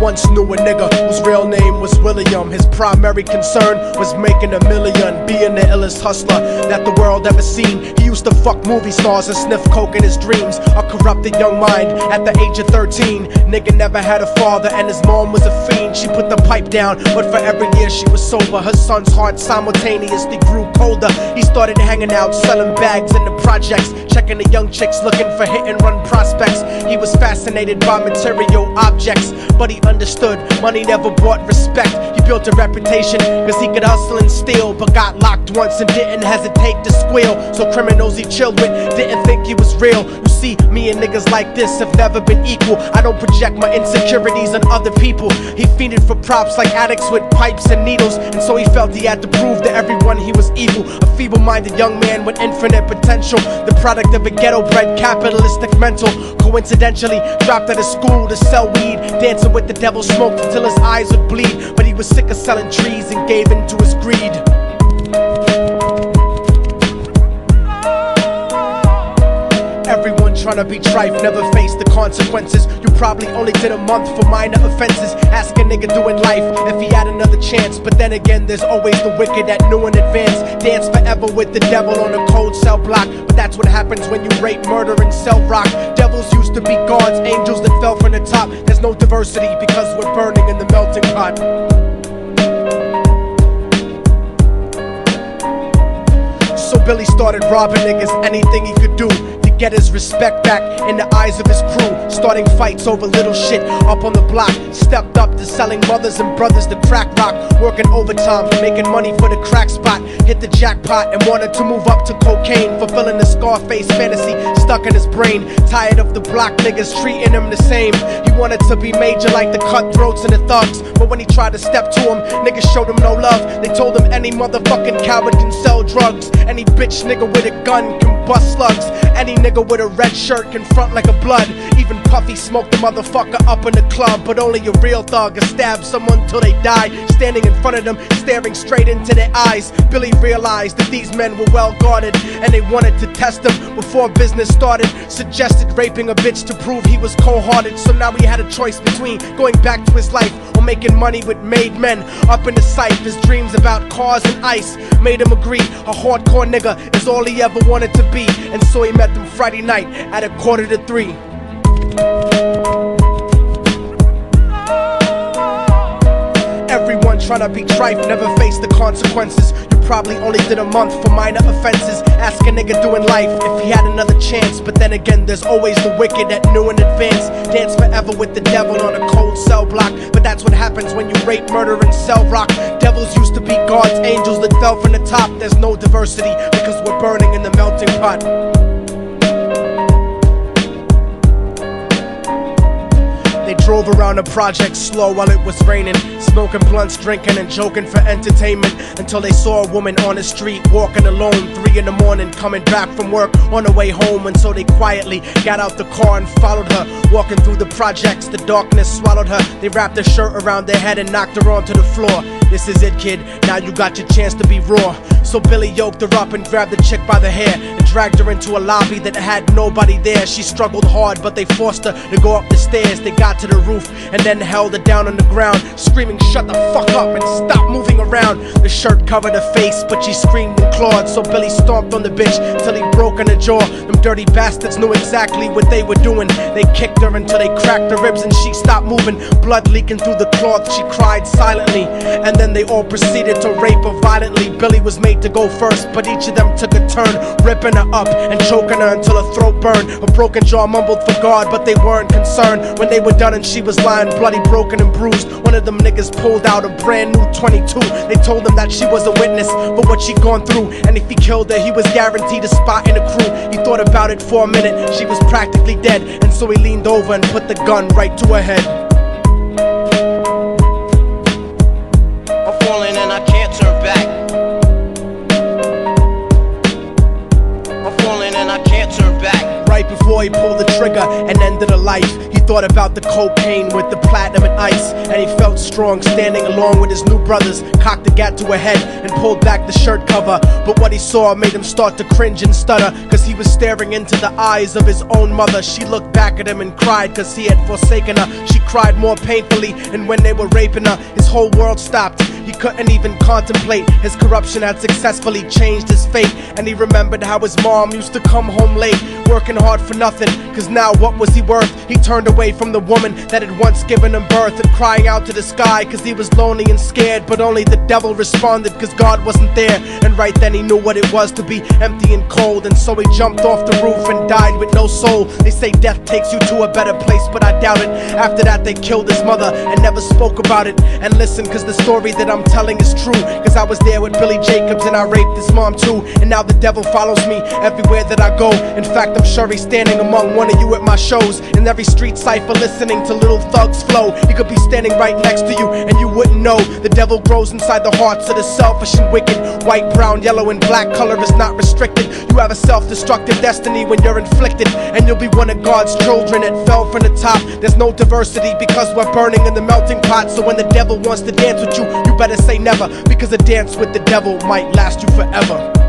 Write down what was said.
once knew a nigga whose real name was William. His primary concern was making $1 million, being the illest hustler that the world ever seen. He used to fuck movie stars and sniff coke in his dreams. A corrupted young mind at the age of 13. Nigga never had a father and his mom was a fiend. She put the pipe down, but for every year she was sober, her son's heart simultaneously grew colder. He started hanging out, selling bags in the projects, checking the young chicks looking for hit and run prospects. He was fascinated by material objects, but he understood money never brought respect. He built a reputation cause he could hustle and steal, but got locked once and didn't hesitate to squeal. So criminals he chilled with didn't think he was real. You see, me and niggas like this have never been equal. I don't project my insecurities on other people. He fiended for props like addicts with pipes and needles, and so he felt he had to prove to everyone he was evil. A feeble-minded young man with infinite potential, the product of a ghetto-bred capitalistic mental. Coincidentally dropped out of school to sell weed, dancing with the devil, smoked until his eyes would bleed. But he was sick of selling trees and gave in to his greed. Everyone tryna be trife, never face the consequences. You probably only did a month for minor offenses. Ask a nigga doing life if he had another chance. But then again, there's always the wicked that knew in advance. Dance forever with the devil on a cold cell block. But that's what happens when you rape, murder, and sell rock. Devils used to be gods, angels that fell from the top. There's no diversity because we're burning in the melting pot. So Billy started robbing niggas, anything he could do to get his respect back in the eyes of his crew. Starting fights over little shit up on the block. Stepped up to selling mothers and brothers to crack rock. Working overtime, making money for the crack spot. Hit the jackpot and wanted to move up to cocaine, fulfilling the Scarface fantasy stuck in his brain. Tired of the block niggas treating him the same. He wanted to be major like the cutthroats and the thugs, but when he tried to step to him, niggas showed him no love. They told him any motherfucking coward can sell drugs. Any bitch nigga with a gun can bust slugs. Any nigga with a red shirt can front like a blood. Even Puffy smoked the motherfucker up in the club. But only a real thug can stab someone till they die. Standing in front of them, staring straight into their eyes, Billy realized that these men were well guarded, and they wanted to test him before business started. Suggested raping a bitch to prove he was cold-hearted. So now he had a choice between going back to his life or making money with made men. Up in the sight, his dreams about cars and ice made him agree a hardcore nigga is all he ever wanted to be. And so he met them Friday night at 2:45. Everyone tryna be trife, never face the consequences. You probably only did a month for minor offenses. Ask a nigga doing life if he had another chance. But then again, there's always the wicked that knew in advance. Dance forever with the devil on a cold cell block. But that's what happens when you rape, murder, and sell rock. Devils used to be gods, angels that fell from the top. There's no diversity because we're burning in the melting pot. They drove around the project slow while it was raining, smoking blunts, drinking and joking for entertainment, until they saw a woman on the street walking alone, 3 in the morning, coming back from work on the way home. And so they quietly got out the car and followed her. Walking through the projects, the darkness swallowed her. They wrapped her shirt around their head and knocked her onto the floor. This is it, kid, now you got your chance to be raw. So Billy yoked her up and grabbed the chick by the hair and dragged her into a lobby that had nobody there. She struggled hard, but they forced her to go up the stairs. They got to the roof and then held her down on the ground, screaming, "Shut the fuck up and stop moving around." The shirt covered her face, but she screamed and clawed. So Billy stomped on the bitch till he broke in her jaw. Them dirty bastards knew exactly what they were doing. They kicked her until they cracked her ribs and she stopped moving. Blood leaking through the cloth, she cried silently. And then they all proceeded to rape her violently. Billy was made to go first, but each of them took a turn, ripping her up and choking her until her throat burned. Her broken jaw mumbled for God, but they weren't concerned. When they were done and she was lying bloody, broken and bruised, one of them niggas pulled out a brand new 22. They told him that she was a witness for what she'd gone through, and if he killed her, he was guaranteed a spot in the crew. He thought about it for a minute, she was practically dead, and so he leaned over and put the gun right to her head. I'm falling and I can't turn back. I'm falling and I can't turn back. right before he pulled the trigger and ended a life. He thought about the cocaine with the platinum and ice, and he felt strong standing along with his new brothers. Cocked the gat to her head and pulled back the shirt cover, but what he saw made him start to cringe and stutter, cause he was staring into the eyes of his own mother. She looked back at him and cried cause he had forsaken her. She cried more painfully, and when they were raping her, his whole world stopped. He couldn't even contemplate. His corruption had successfully changed his fate, and he remembered how his mom used to come home late, working hard for nothing, cause now what was he worth? He turned away from the woman that had once given him birth, and crying out to the sky cause he was lonely and scared, but only the devil responded cause God wasn't there. And right then he knew what it was to be empty and cold, and so he jumped off the roof and died with no soul. They say death takes you to a better place, but I doubt it. After that they killed his mother and never spoke about it. And listen, cause the story that I'm telling is true, cause I was there with Billy Jacobs and I raped his mom too. And now the devil follows me everywhere that I go. In fact, I'm sure he's standing among one of you at my shows, in every street cipher listening to Little Thug's flow. He could be standing right next to you and you wouldn't know. The devil grows inside the hearts of the selfish and wicked. White, brown, yellow and black color is not restricted. You have a self-destructive destiny when you're inflicted, and you'll be one of God's children that fell from the top. There's no diversity because we're burning in the melting pot. So when the devil wants to dance with you, you better say never, because a dance with the devil might last you forever.